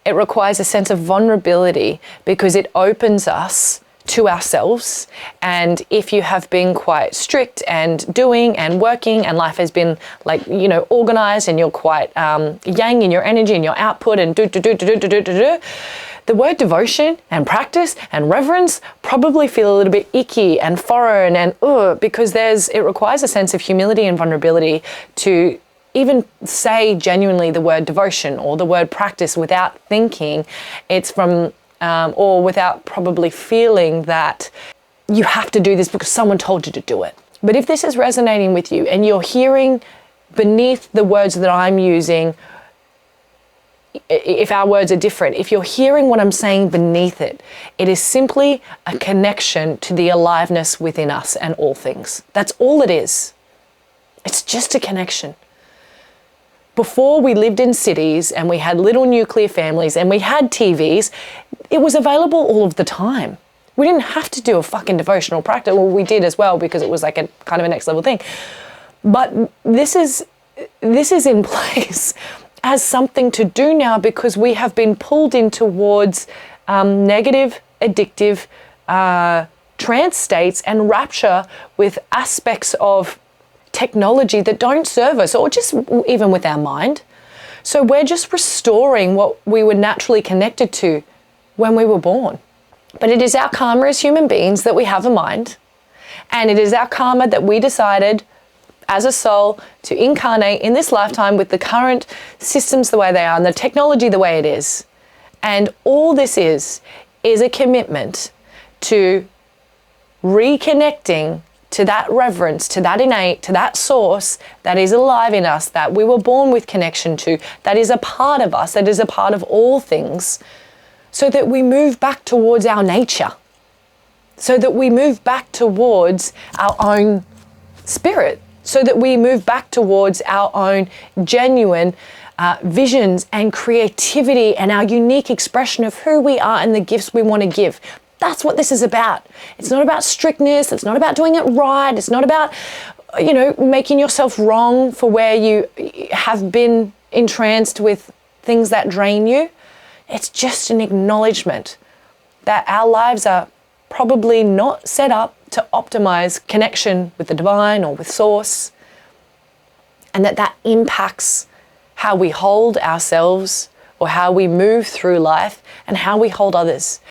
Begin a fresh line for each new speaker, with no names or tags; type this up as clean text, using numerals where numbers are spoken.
It requires a sense of vulnerability because it opens us to ourselves. And if you have been quite strict and doing and working, and life has been like, organized, and you're quite yang in your energy and your output and the word devotion and practice and reverence probably feel a little bit icky and foreign and because it requires a sense of humility and vulnerability to even say genuinely the word devotion or the word practice without thinking it's from, or without probably feeling that you have to do this because someone told you to do it. But if this is resonating with you and you're hearing beneath the words that I'm using, if our words are different, if you're hearing what I'm saying beneath it, it is simply a connection to the aliveness within us and all things. That's all it is. It's just a connection. Before we lived in cities and we had little nuclear families and we had TVs, it was available all of the time. We didn't have to do a fucking devotional practice. Well, we did as well because it was like a kind of a next level thing. But this is in place as something to do now because we have been pulled in towards negative, addictive trance states and rapture with aspects of technology that don't serve us, or just even with our mind. So we're just restoring what we were naturally connected to when we were born. But it is our karma as human beings that we have a mind, and it is our karma that we decided as a soul to incarnate in this lifetime with the current systems the way they are and the technology the way it is. And all this is a commitment to reconnecting to that reverence, to that innate, to that source that is alive in us, that we were born with connection to, that is a part of us, that is a part of all things, so that we move back towards our nature, so that we move back towards our own spirit, so that we move back towards our own genuine visions and creativity and our unique expression of who we are and the gifts we want to give. That's what this is about. It's not about strictness. It's not about doing it right. It's not about, making yourself wrong for where you have been entranced with things that drain you. It's just an acknowledgement that our lives are probably not set up to optimize connection with the divine or with source, and that impacts how we hold ourselves or how we move through life and how we hold others.